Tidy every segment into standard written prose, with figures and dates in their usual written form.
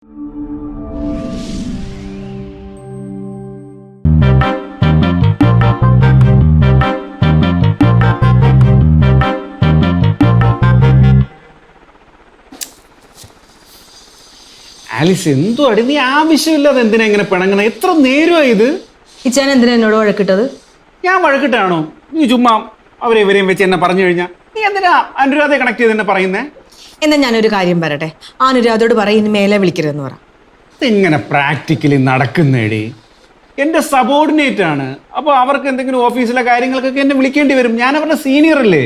Alice എന്തോ അടി നീ ആവശ്യമില്ലാതെ എന്തിനാ ഇങ്ങനെ പിണങ്ങണ? എത്ര നേരമായി ഇത്? ഇച്ചാൻ എന്തിനാ എന്നോട് വഴക്കിട്ടത്? ഞാൻ വഴക്കിട്ടാണോ? നീ ചുമ്മാ അവരെ ഇവരെയും വെച്ച് എന്നെ പറഞ്ഞു കഴിഞ്ഞാൽ നീ എന്തിനാ അനുരാധയെ കണക്ട് ചെയ്ത് എന്നെ പറയുന്നേ? എന്നാ ഞാനൊരു കാര്യം പറയട്ടെ, അനുരാധയോട് പറയും ഇനി മേലെ വിളിക്കരുതെന്ന് പറ. ഇതെങ്ങനെ പ്രാക്ടിക്കലി നടക്കുന്നേടി? എൻ്റെ സബോർഡിനേറ്റ് ആണ്. അപ്പോൾ അവർക്ക് എന്തെങ്കിലും ഓഫീസിലെ കാര്യങ്ങൾക്കൊക്കെ എന്നെ വിളിക്കേണ്ടി വരും. ഞാൻ അവരുടെ സീനിയർ അല്ലേ?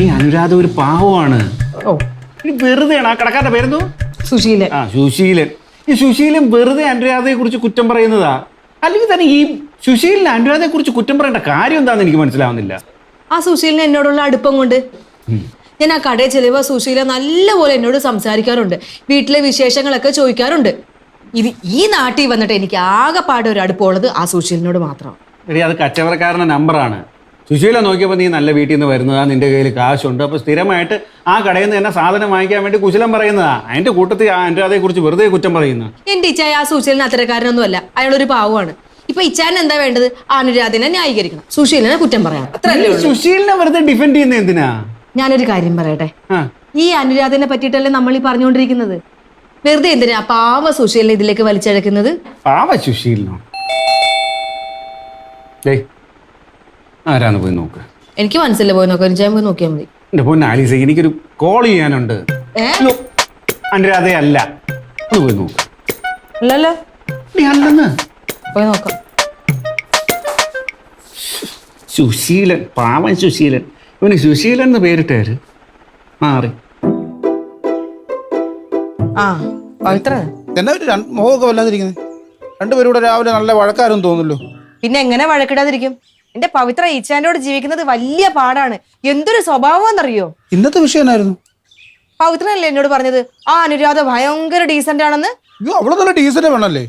ഈ അനുരാധ ഒരു പാവമാണ്. ഓ വെറുതെയാണ്. ആ കടക്കാരുടെ പേരെന്തോ? സുശീലൻ. ആ സുശീലൻ. ഈ സുശീലൻ വെറുതെ അനുരാധയെ കുറിച്ച് കുറ്റം പറയുന്നതാ. അല്ലെങ്കിൽ തന്നെ ഈ സുശീലിന് അനുരാധയെ കുറിച്ച് കുറ്റം പറയേണ്ട കാര്യം എന്താണെന്ന് എനിക്ക് മനസ്സിലാവുന്നില്ല. ആ സുശീലിന് എന്നോടുള്ള അടുപ്പം കൊണ്ട് ഞാൻ ആ കടയിൽ ചെല്ലുമ്പോൾ സുശീല നല്ലപോലെ എന്നോട് സംസാരിക്കാറുണ്ട്, വീട്ടിലെ വിശേഷങ്ങളൊക്കെ ചോദിക്കാറുണ്ട്. ഇത് ഈ നാട്ടിൽ വന്നിട്ട് എനിക്ക് ആകെപ്പാടെ ഒരു അടുപ്പമുള്ളത് ആ സുശീലിനോട് മാത്രമാണ്. എടി അത് കച്ചവടക്കാരൻ്റെ നമ്പറാണ്. സുശീല നോക്കിയപ്പോൾ നീ നല്ല വീട്ടിൽ നിന്ന് വരുന്നതാ, നിന്റെ കയ്യിൽ കാശുണ്ട്, അപ്പോൾ സ്ഥിരമായിട്ട് ആ കടയിൽ നിന്ന് തന്നെ സാധനം വാങ്ങിക്കാൻ വേണ്ടി കുശലം പറയുന്നതാ. അതിന്റെ കൂട്ടത്തിൽ ആ അനുരാധയെ കുറിച്ച് വെറുതെ കുറ്റം പറയുന്നു. എന്റെ ഇച്ചായ ആ സുശീലന് അത്തരക്കാരനൊന്നും അല്ല, അയാളൊരു പാവമാണ്. ഇപ്പൊ ഇച്ചാൻ എന്താ വേണ്ടത്? ആ അനുരാധനെ ന്യായീകരിക്കണം, സുശീലനെ കുറ്റം പറയണം, അത്രയല്ലേ ഉള്ളൂ. സുശീലിനെ വെറുതെ ഡിഫെൻഡ് ചെയ്യുന്ന എന്തിനാ? ഞാനൊരു കാര്യം പറയട്ടെ, ഈ അനുരാധനെ പറ്റിയിട്ടല്ലേ നമ്മൾ ഈ പറഞ്ഞുകൊണ്ടിരിക്കുന്നത്? വെറുതെ എന്തിനാ പാവ സുശീലിനെ ഇതിലേക്ക് വലിച്ചഴക്കുന്നത്? പാവ സുശീലിനോ? ആരാന്ന് പോയി നോക്ക്. എനിക്ക് മനസ്സില്ല, പോയി നോക്കാം. ഞാൻ പോയി നോക്കിയാൽ മതി. എന്റെ പൊന്ന് ആലീസ, എനിക്കൊരു കോൾ ചെയ്യാനുണ്ട്. അനുരാധയെ അല്ല, ഒന്ന് പോയി നോക്ക്. അല്ലല്ലോ, അല്ലെന്ന് പോയി നോക്കാം. സുശീലൻ, പാവൻ സുശീലൻ. ഇവന് സുശീലൻ എന്ന് പേരിട്ടാര് മാറി. ആ പവിത്ര എന്നാ ഒരു മുഖമൊക്കെ വല്ലാതിരിക്കുന്നത്? രണ്ടുപേരും കൂടെ രാവിലെ നല്ല വഴക്കാരും തോന്നുന്നല്ലോ. പിന്നെ എങ്ങനെ വഴക്കിടാതിരിക്കും? എന്റെ പവിത്ര ഈച്ചാനോട് ജീവിക്കുന്നത് വലിയ പാടാണ്. എന്തൊരു സ്വഭാവമെന്നറിയോ? ഇന്നത്തെ വിഷയം എന്നായിരുന്നു? പവിത്രനല്ലേ എന്നോട് പറഞ്ഞത് ആ അനുരാധ ഭയങ്കര ഡീസന്റ് ആണെന്ന്? അയ്യോ, അവള് നല്ല ഡീസന്റ് വേണല്ലേ?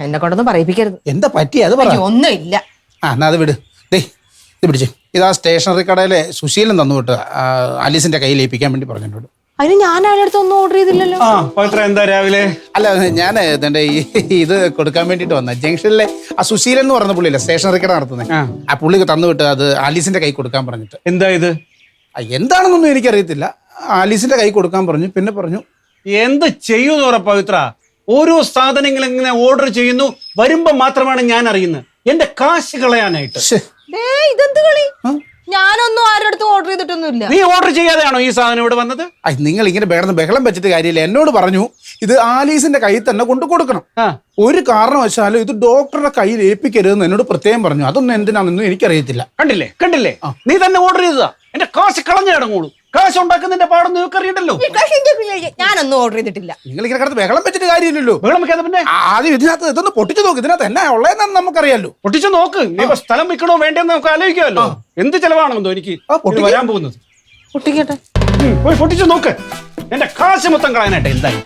എന്നെ കൊണ്ടൊന്നും പറയിപ്പിക്കരുത്. എന്താ പറ്റി അത് പറ. ഒന്നും ഇല്ല. എന്നാ അത് വിട്. ഇത് പിടിച്ചേ. ഇതാ സ്റ്റേഷനറി കടയിലെ സുശീലൻ തന്നു വിട്ട് ആലീസിന്റെ കയ്യിൽ ഏൽപ്പിക്കാൻ വേണ്ടി പറഞ്ഞോട്. അതിന് ഞാൻ അയാളുടെ അടുത്ത് ഒന്നും ഓർഡർ ചെയ്തില്ലല്ലോ. പവിത്ര എന്താ രാവിലെ? അല്ല, ഞാൻ എന്റെ ഇത് കൊടുക്കാൻ വേണ്ടിട്ട് വന്ന ജംഗ്ഷനിലെ ആ സുശീലൻ എന്ന് പറഞ്ഞ പുള്ളിയില്ല, സ്റ്റേഷനറി കട നടത്തുന്നത്. ആ പുള്ളി തന്നു വിട്ട് അത് ആലീസിന്റെ കൈ കൊടുക്കാൻ പറഞ്ഞിട്ട്. എന്താ ഇത്? എന്താണെന്നൊന്നും എനിക്കറിയത്തില്ല. ആലീസിന്റെ കൈ കൊടുക്കാൻ പറഞ്ഞു. പിന്നെ പറഞ്ഞു എന്ത് ചെയ്യുന്നു പറ പവിത്ര. ഓരോ സാധനങ്ങൾ ഇങ്ങനെ ഓർഡർ ചെയ്യുന്നു, വരുമ്പോ മാത്രമാണ് ഞാൻ അറിയുന്നത്. എന്റെ കാശ് കളയാനായിട്ട്. ഇതെന്ത് കളി? ഞാനൊന്നും ആരുടെ അടുത്തും ഓർഡർ ചെയ്തിട്ടൊന്നുമില്ല. നീ ഓർഡർ ചെയ്യാതെയാണോ ഈ സാധനം ഇവിടെ വന്നത്? നിങ്ങൾ ഇങ്ങനെ ബഹളം വെച്ചിട്ട് കാര്യമില്ല. എന്നോട് പറഞ്ഞു ഇത് ആലീസിന്റെ കയ്യിൽ തന്നെ കൊണ്ടു കൊടുക്കണം. ഒരു കാരണവശാലും ഇത് ഡോക്ടറുടെ കയ്യിൽ ഏൽപ്പിക്കരുതെന്ന് എന്നോട് പ്രത്യേകം പറഞ്ഞു. അതൊന്നും എന്തിനാണെന്നും എനിക്കറിയത്തില്ല. കണ്ടില്ലേ നീ തന്നെ ഓർഡർ ചെയ്തതാ. എന്റെ കാശ് കളഞ്ഞു കിടങ്ങോളൂ. കാശ് ഉണ്ടാക്കുന്നതിന്റെ പാടൊന്നും നിങ്ങൾക്ക് അറിയണ്ടല്ലോ. ഞാനൊന്നും ഓർഡർ ചെയ്തിട്ടില്ല. നിങ്ങൾ ഇങ്ങനെ കിടന്ന് ബഹളം വെച്ചിട്ട് കാര്യമില്ലല്ലോ. ബഹളം വെക്കാതെ പിന്നെ ആദ്യം ഇതിനകത്ത് ഇതൊന്ന് പൊട്ടിച്ചു നോക്ക്. ഇതിനകത്ത് എന്നാ ഉള്ളതെന്ന് നമുക്കറിയാലോ. പൊട്ടിച്ചു നോക്ക്. നീ ഇപ്പൊ സ്ഥലം വിൽക്കണോ വേണ്ടെന്ന് നമുക്ക് ആലോചിക്കാമല്ലോ. എന്ത് ചെലവാണെന്നോ എനിക്ക് വരാൻ പോകുന്നത്. പൊട്ടിക്കട്ടെ, പോയി പൊട്ടിച്ചു നോക്ക്. എന്റെ കാശ് മൊത്തം കളയാനായിട്ട്. എന്തായി?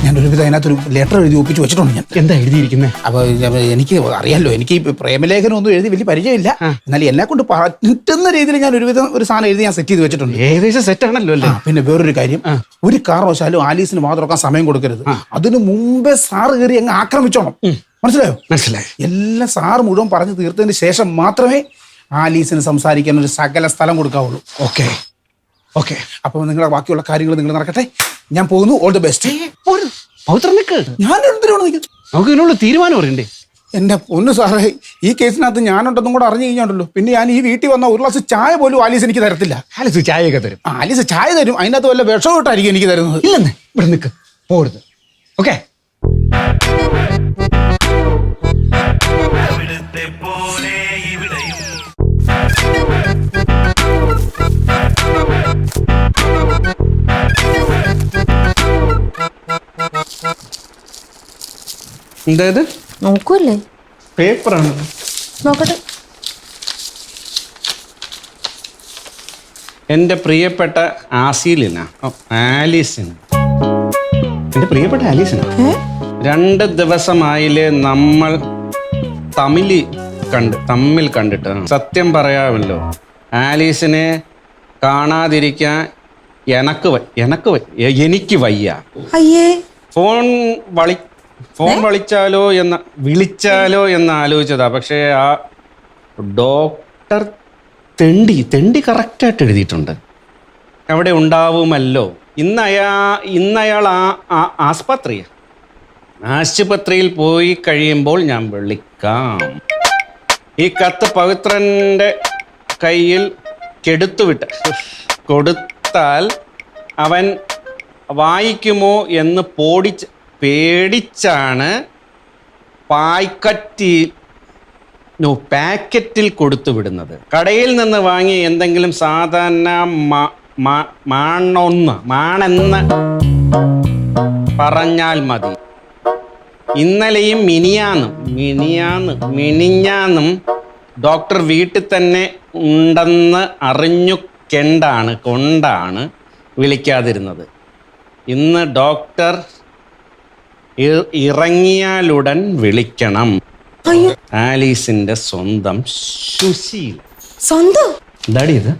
ഞാൻ ഒരുവിധം അതിനകത്തൊരു ലെറ്റർ എഴുതി ഒപ്പിച്ച് വെച്ചിട്ടുണ്ട്. ഞാൻ എന്താ എഴുതിയിരിക്കുന്നത്? അപ്പൊ എനിക്ക് അറിയാലോ, എനിക്ക് ഈ പ്രേമലേഖനം ഒന്നും എഴുതി വലിയ പരിചയമില്ല. എന്നാലും എന്നെ കൊണ്ട് പറ്റുന്ന രീതിയിൽ ഞാൻ ഒരുവിധം ഒരു സാധനം എഴുതി ഞാൻ സെറ്റ് ചെയ്ത് വെച്ചിട്ടുണ്ട്. ഏകദേശം സെറ്റ് ആണല്ലോ അല്ലേ? പിന്നെ വേറൊരു കാര്യം, ഒരു കാരണവശാലും ആലീസിന് വാതിറക്കാൻ സമയം കൊടുക്കരുത്. അതിനു മുമ്പേ സാറ് കയറി അങ്ങ് ആക്രമിച്ചോണം. മനസ്സിലായി? എല്ലാം സാറ് മുഴുവൻ പറഞ്ഞു തീർത്തതിന് ശേഷം മാത്രമേ ആലീസിന് സംസാരിക്കാൻ ഒരു സകല സ്ഥലം കൊടുക്കാവുള്ളൂ. ഓക്കെ? അപ്പൊ നിങ്ങളുടെ ബാക്കിയുള്ള കാര്യങ്ങൾ നിങ്ങൾ നടക്കട്ടെ. ഞാൻ പോകുന്നു. All the best. ഞാൻ നമുക്ക് ഇതിനുള്ള തീരുമാനം അറിയണ്ടേ? എന്റെ പൊന്നു സാറേ, ഈ കേസിനകത്ത് ഞാനുണ്ടെന്നും കൂടെ അറിഞ്ഞു കഴിഞ്ഞാണ്ടല്ലോ, പിന്നെ ഞാൻ ഈ വീട്ടിൽ വന്ന ഒരു ഗ്ലാസ് ചായ പോലും ആലീസ് എനിക്ക് തരത്തില്ല. ആലീസ് ചായയൊക്കെ തരും. ആലീസ് ചായ തരും. അതിനകത്ത് വല്ല വിഷമിട്ടായിരിക്കും എനിക്ക് തരുന്നത്. ഇല്ലെന്നേ, ഇവിടെ നിൽക്ക്, പോരുത്. ഓക്കെ? എന്തായത്? നോക്കൂല്ലേ? പേപ്പറാണ്. നോക്കട്ടെ. എൻ്റെ പ്രിയപ്പെട്ട ആലീസിന്, എൻ്റെ പ്രിയപ്പെട്ട ആലീസിന് 2 ദിവസമായില്ലേ നമ്മൾ തമ്മിൽ കണ്ടിട്ട്. സത്യം പറയാമല്ലോ, ആലീസിനെ കാണാതിരിക്കാൻ എനിക്ക് വയ്യ. അയ്യേ ഫോൺ വിളിച്ചാലോ എന്ന് ആലോചിച്ചതാ. പക്ഷേ ആ ഡോക്ടർ തെണ്ടി കറക്റ്റായിട്ട് എഴുതിയിട്ടുണ്ട്. അവിടെ ഉണ്ടാവുമല്ലോ. ഇന്നയാൾ ആശുപത്രിയിൽ പോയി കഴിയുമ്പോൾ ഞാൻ വിളിക്കാം. ഈ കത്ത് പവിത്രന്റെ കയ്യിൽ കൊടുത്താൽ അവൻ വായിക്കുമോ എന്ന് പേടിച്ചാണ് പാക്കറ്റിൽ കൊടുത്തു വിടുന്നത്. കടയിൽ നിന്ന് വാങ്ങി എന്തെങ്കിലും സാധാരണ മാണെന്ന് പറഞ്ഞാൽ മതി. ഇന്നലെയും മിനിഞ്ഞാന്നും ഡോക്ടർ വീട്ടിൽ തന്നെ ഉണ്ടെന്ന് കൊണ്ടാണ് വിളിക്കാതിരുന്നത്. ഇന്ന് ഡോക്ടർ ഇറങ്ങിയാലുടൻ വിളിക്കണം. ആലീസിന്റെ സ്വന്തം സുശീൽ. സ്വന്തം എന്താടി ഇത്?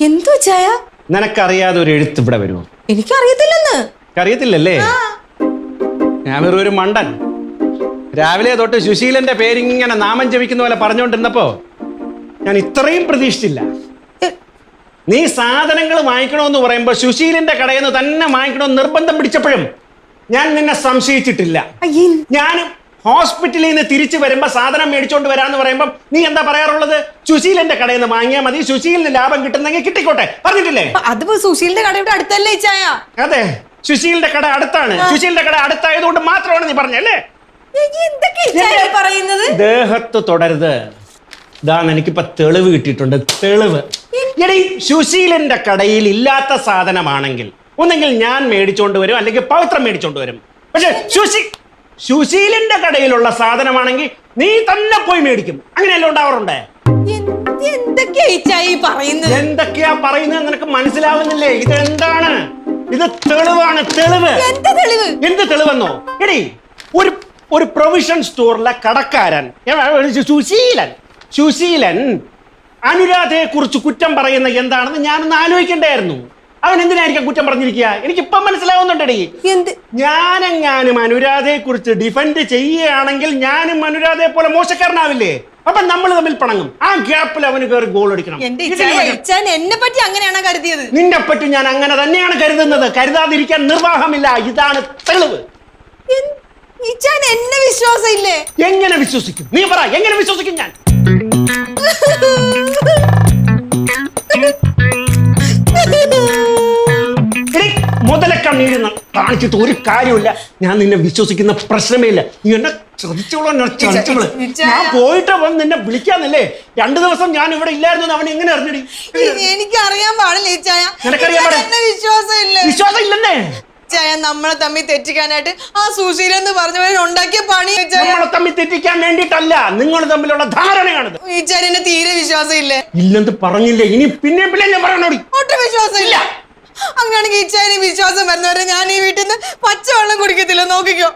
എന്തോ ചായ? നിനക്കറിയാതെ ഒരു എഴുത്ത് ഇവിടെ വരുമോ? എനിക്കറിയത്തില്ലെന്ന്. അറിയത്തില്ലല്ലേ? ഞാൻ ഒരു മണ്ടൻ. രാവിലെ തൊട്ട് സുശീലന്റെ പേരിങ്ങനെ നാമം ജപിക്കുന്ന പോലെ പറഞ്ഞുകൊണ്ടിരുന്നപ്പോ ഞാൻ ഇത്രയും പ്രതീക്ഷിച്ചില്ല. നീ സാധനങ്ങൾ വാങ്ങിക്കണമെന്ന് പറയുമ്പോ സുശീലിന്റെ കടയിൽ നിന്ന് തന്നെ വാങ്ങിക്കണമെന്ന് നിർബന്ധം പിടിച്ചപ്പോഴും ഞാൻ നിന്നെ സംശയിച്ചിട്ടില്ല. ഞാനും ഹോസ്പിറ്റലിൽ നിന്ന് തിരിച്ചു വരുമ്പോ സാധനം മേടിച്ചോണ്ട് വരാന്ന് പറയുമ്പോ നീ എന്താ പറയാറുള്ളത്? സുശീലന്റെ കടയിൽ നിന്ന് വാങ്ങിയാൽ മതി, സുശീലിന് ലാഭം കിട്ടുന്നെങ്കിൽ കിട്ടിക്കോട്ടെ പറഞ്ഞിട്ടില്ലേ? അതിപ്പോ സുശീലിന്റെ കടയുടെ അടുത്തല്ലേ ചായ? അതെ, സുശീലിന്റെ കട അടുത്താണ്. സുശീലിന്റെ കട അടുത്തായതുകൊണ്ട് മാത്രമാണ് നീ പറഞ്ഞല്ലേ. ദേഹത്ത് തുടരുത്. ഇതാണ് എനിക്കിപ്പോ തെളിവ് കിട്ടിയിട്ടുണ്ട്. തെളിവ്. എടീ, സുശീലന്റെ കടയിൽ ഇല്ലാത്ത സാധനമാണെങ്കിൽ ഒന്നെങ്കിൽ ഞാൻ മേടിച്ചോണ്ട് വരും, അല്ലെങ്കിൽ പവിത്രം മേടിച്ചോണ്ട് വരും. പക്ഷെ സുശീലിന്റെ കടയിലുള്ള സാധനമാണെങ്കിൽ നീ തന്നെ പോയി മേടിക്കും. അങ്ങനെയല്ല ഉണ്ടാവാറുണ്ടേ. എന്തൊക്കെയാ പറയുന്നത് നിനക്ക് മനസ്സിലാവുന്നില്ലേ? ഇതെന്താണ്? ഇത് തെളിവാണ്. തെളിവ്. എന്ത് തെളിവെന്നോ? എടീ, ഒരു പ്രൊവിഷൻ സ്റ്റോറിലെ കടക്കാരൻ സുശീലൻ അനുരാധയെ കുറിച്ച് കുറ്റം പറയുന്ന എന്താണെന്ന് ഞാനൊന്ന് ആലോചിക്കണ്ടായിരുന്നു. അവൻ എന്തിനായിരിക്കും കുറ്റം പറഞ്ഞിരിക്കുക? എനിക്കിപ്പം മനസ്സിലാവുന്നുണ്ടടി. ഞാനെങ്ങാനും അനുരാധയെ കുറിച്ച് ഡിഫെൻഡ് ചെയ്യുകയാണെങ്കിൽ ഞാനും അനുരാധയെ പോലെ മോശക്കാരനാവില്ലേ? അപ്പൊ നമ്മൾ തമ്മിൽ പണങ്ങും. ആ ഗ്യാപ്പിൽ അവന് കയറി ഗോൾ അടിക്കണം. എന്നെ പറ്റി അങ്ങനെയാണ് കരുതിയത്. നിന്നെ പറ്റി ഞാൻ അങ്ങനെ തന്നെയാണ് കരുതുന്നത്. കരുതാതിരിക്കാൻ നിർവാഹമില്ല. ഇതാണ് തെളിവ്. എന്നെ വിശ്വാസം ഇല്ലേ? എങ്ങനെ വിശ്വസിക്കും? നീ പറ, എങ്ങനെ വിശ്വസിക്കും ഞാൻ? മുതലക്കണ്ണീര് കാണിച്ചിട്ട് ഒരു കാര്യമില്ല. ഞാൻ നിന്നെ വിശ്വസിക്കുന്ന പ്രശ്നമേ ഇല്ല. നീ എന്നെ ശ്രദ്ധിച്ചോളൂ. ഞാൻ പോയിട്ട് വന്ന് നിന്നെ വിളിക്കാന്നല്ലേ. 2 ദിവസം ഞാൻ ഇവിടെ ഇല്ലായിരുന്നു. അവൻ എങ്ങനെ അറിഞ്ഞടി? എനിക്കറിയാൻ പാടില്ല. വിശ്വാസം ഇല്ലെന്നേ. നമ്മളെ തമ്മിൽ തെറ്റിക്കാനായിട്ട് ആ സുശീൽ എന്ന് പറഞ്ഞവർ ഉണ്ടാക്കിയ പണി. നമ്മളെ തമ്മിൽ തെറ്റിക്കാൻ വേണ്ടിയിട്ടല്ല, നിങ്ങൾ തമ്മിലുള്ള ധാരണയാണിത്. എന്നെ തീരെ വിശ്വാസം ഇല്ലേ? ഇല്ലെന്ന് പറഞ്ഞില്ലേ? ഇനി പിന്നെ ഞാൻ പറയണോടി. ഒട്ടും വിശ്വാസം ഇല്ല. അങ്ങനെയാണെങ്കിൽ ഇച്ചാനെ വിശ്വാസം വരുന്നവരെ ഞാൻ ഈ വീട്ടിൽ നിന്ന് പച്ചവെള്ളം കുടിക്കത്തില്ല. നോക്കിക്കോ,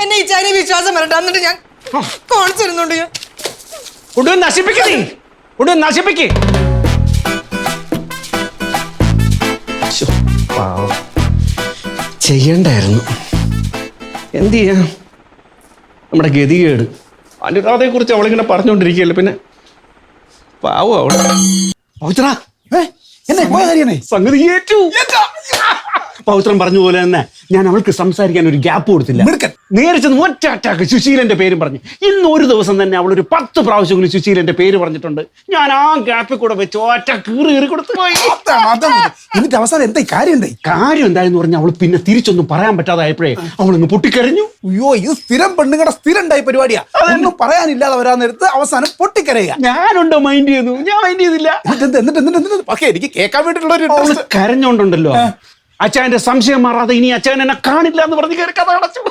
എന്നെ ഇച്ചാനെ വിശ്വാസം വരട്ടെ. എന്നിട്ട് ഞാൻ കാണിച്ചിരുന്നുണ്ട്. നശിപ്പിക്കേ. ചെയ്യണ്ടായിരുന്നു. എന്ത് ചെയ്യാം? നമ്മുടെ ഗതികേട്. അനുരാധയെ കുറിച്ച് അവളിങ്ങനെ പറഞ്ഞുകൊണ്ടിരിക്കുകയല്ലേ. പിന്നെ പാവോ അവള്. സംഗതി ഏറ്റു. പൗത്രം പറഞ്ഞ പോലെ തന്നെ ഞാൻ അവൾക്ക് സംസാരിക്കാൻ ഒരു ഗ്യാപ്പ് കൊടുത്തില്ല. നേരിച്ചത് ഒറ്റ അറ്റാക്ക് സുശീലന്റെ പേരും പറഞ്ഞു. ഇന്ന് ഒരു ദിവസം തന്നെ അവളൊരു 10 പ്രാവശ്യങ്ങളിൽ സുശീലന്റെ പേര് പറഞ്ഞിട്ടുണ്ട്. ഞാൻ ആ ഗ്യാപ്പിൽ കൂടെ വെച്ച് ഒറ്റ കീറി കൊടുത്തു പോയി. എന്നിട്ട് അവസാനം എന്താ കാര്യം എന്തായെന്ന് പറഞ്ഞാൽ അവൾ പിന്നെ തിരിച്ചൊന്നും പറയാൻ പറ്റാതായപ്പോഴേ അവളങ്ങ് പൊട്ടിക്കരഞ്ഞു. അയ്യോ, ഇത് സ്ഥിരം പെണ്ണുങ്ങളുടെ സ്ഥിരണ്ടായി പരിപാടിയാ. ഒന്നും പറയാനില്ലാതെ വരാൻ നേരത്ത് അവസാനം പൊട്ടിക്കരയുക. ഞാനുണ്ടോ മൈൻഡ് ചെയ്തു? ഞാൻ മൈൻഡ് ചെയ്തില്ല. പക്ഷേ എനിക്ക് കേൾക്കാൻ വേണ്ടിയിട്ടുള്ള കരഞ്ഞോണ്ടുണ്ടല്ലോ. അച്ഛൻ്റെ സംശയം മാറാതെ ഇനി അച്ഛൻ എന്നെ കാണില്ല എന്ന് പറഞ്ഞ് കയറി കഥ അടച്ചു.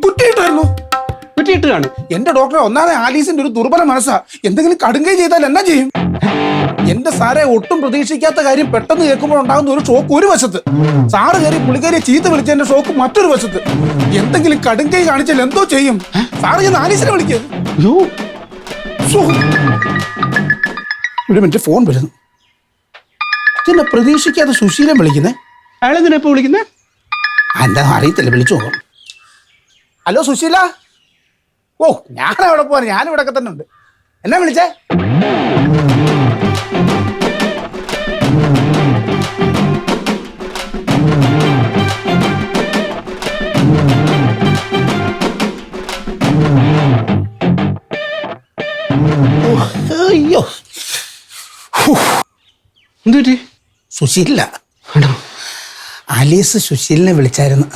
കുറ്റിയിട്ട് കാണും. എന്റെ ഡോക്ടറെ, ഒന്നാമത് ആലീസിന്റെ ഒരു ദുർബല മനസ്സാ. എന്തെങ്കിലും കടുങ്കൈ ചെയ്താൽ എന്നാ ചെയ്യും? എന്റെ സാറെ, ഒട്ടും പ്രതീക്ഷിക്കാത്ത കാര്യം പെട്ടെന്ന് കേൾക്കുമ്പോൾ ഉണ്ടാകുന്ന ഒരു ഷോക്ക് ഒരു വശത്ത്, സാറ് കയറി പുള്ളിക്കാരിയെ ചീത്ത വിളിച്ചതിന്റെ ഷോക്ക് മറ്റൊരു വശത്ത്. എന്തെങ്കിലും കടുങ്കൈ കാണിച്ചാൽ എന്തോ ചെയ്യും? സാറ് ഞാൻ ആലീസിനെ വിളിക്കുക. ഒരു മിനിറ്റ്, ഫോൺ വരുന്നു. ഇതെന്നെ പ്രതീക്ഷിക്കാതെ സുശീലൻ വിളിക്കുന്നേ. അയാളെന്തിനാ ഇപ്പൊ വിളിക്കുന്നേ? എന്താ അറിയത്തില്ല, വിളിച്ചു നോക്കാം. ഹലോ സുശീല. ഓ, ഞാൻ അവിടെ പോവാൻ, ഞാനിവിടെ തന്നെ ഉണ്ട്. എന്നാ വിളിച്ചേ? അയ്യോ, എന്തുപറ്റി? സുശീല. ആണോ? ആലീസ് സുശീലിനെ വിളിച്ചായിരുന്നു.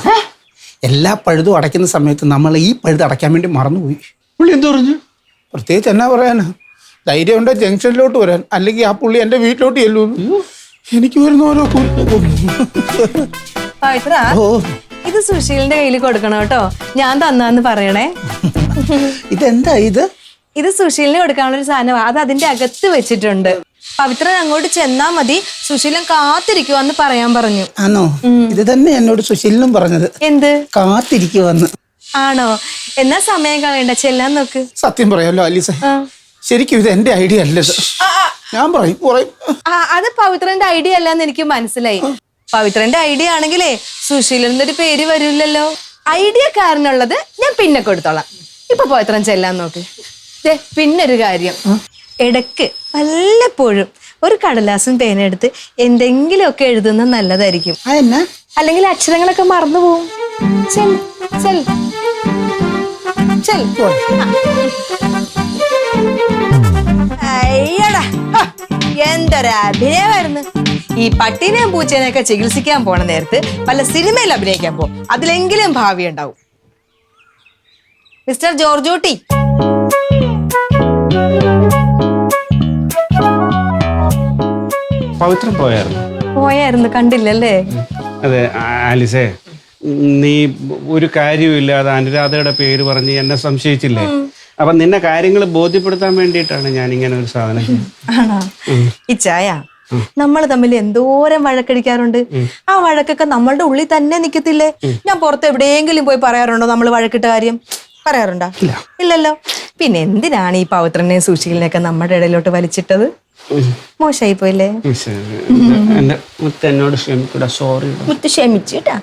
എല്ലാ പഴുതും അടയ്ക്കുന്ന സമയത്ത് നമ്മൾ ഈ പഴുത് അടയ്ക്കാൻ വേണ്ടി മറന്നുപോയി. പുള്ളി എന്ത് പറഞ്ഞു? പ്രത്യേകിച്ച് എന്നാ പറയാനാ, ധൈര്യം ഉണ്ട് ജംഗ്ഷനിലോട്ട് വരാൻ, അല്ലെങ്കിൽ ആ പുള്ളി എൻ്റെ വീട്ടിലോട്ട് ചെല്ലൂ. എനിക്ക് വരുന്ന ഓരോ പവിത്ര, ഇത് സുശീലിന്റെ കയ്യിൽ കൊടുക്കണം കേട്ടോ. ഞാൻ തന്നാന്ന് പറയണേ. ഇതെന്താ ഇത്? ഇത് സുശീലിന് കൊടുക്കാനുള്ള ഒരു സാധനമാണ്. അത് അതിന്റെ അകത്ത് വെച്ചിട്ടുണ്ട്. പവിത്രൻ അങ്ങോട്ട് ചെന്നാ മതി, സുശീലൻ കാത്തിരിക്കുവാന്ന് പറയാൻ പറഞ്ഞു. ആണോ? ഇത് തന്നെ എന്നോട് സുശീലനും പറഞ്ഞത്. എന്ത്? കാത്തിരിക്കുവന്ന്. ആണോ? എന്നാ സമയം കളയണ്ട, ചെല്ലാൻ നോക്ക്. സത്യം പറയാലോ ആലീസ, ശരിക്കും ഇത് എന്റെ ഐഡിയ അല്ലത്. ഞാൻ പറയും. അത് പവിത്രന്റെ ഐഡിയ അല്ലാന്ന് എനിക്ക് മനസ്സിലായി. പവിത്രന്റെ ഐഡിയ ആണെങ്കിലേ സുശീലന്റെ ഒരു പേര് വരില്ലല്ലോ. ഐഡിയക്കാരനുള്ളത് ഞാൻ പിന്നെ കൊടുത്തോളാം. ഇപ്പൊ പവിത്രൻ ചെല്ലാൻ നോക്ക്. പിന്നൊരു കാര്യം, ഇടക്ക് വല്ലപ്പോഴും ഒരു കടലാസും പേനെടുത്ത് എന്തെങ്കിലുമൊക്കെ എഴുതുന്നത് നല്ലതായിരിക്കും. അല്ലെങ്കിൽ അക്ഷരങ്ങളൊക്കെ മറന്നു പോവും. അയ്യടാ, എന്തൊരു അഭിനയമായിരുന്നു. ഈ പട്ടീനെയും പൂച്ചേനെയൊക്കെ ചികിത്സിക്കാൻ പോണ നേരത്ത് പല സിനിമയിൽ അഭിനയിക്കാൻ പോകും. അതിലെങ്കിലും ഭാവി ഉണ്ടാവും. മിസ്റ്റർ ജോർജൂട്ടി, പവിത്രം പോയായിരുന്നു, കണ്ടില്ലല്ലേ? അതെ ആലിസേ, നീ ഒരു കാര്യമില്ലാതെ അനുരാധയുടെ പേര് പറഞ്ഞ് എന്നെ സംശയിച്ചില്ലേ? അപ്പൊ നിന്നെ കാര്യങ്ങൾ ബോധ്യപ്പെടുത്താൻ വേണ്ടിയിട്ടാണ് ഞാൻ ഇങ്ങനെ ഒരു സാധനം. ആണോ? ഇച്ചായ, നമ്മൾ തമ്മിൽ എന്തോരം വഴക്കടിക്കാറുണ്ട്. ആ വഴക്കൊക്കെ നമ്മളുടെ ഉള്ളിൽ തന്നെ നിക്കത്തില്ലേ? ഞാൻ പുറത്ത് എവിടെയെങ്കിലും പോയി പറയാറുണ്ടോ നമ്മൾ വഴക്കിട്ട കാര്യം? പറയാറുണ്ടോ? ഇല്ലല്ലോ. പിന്നെ എന്തിനാണ് ഈ പവിത്രനെയും സുശീലിനെയൊക്കെ നമ്മുടെ ഇടയിലോട്ട് വലിച്ചിട്ടത്? മോശമായി പോയില്ലേ? എന്നോട് ക്ഷമിക്കൂടാ, സോറി. ക്ഷമിച്ചിട്ടാ.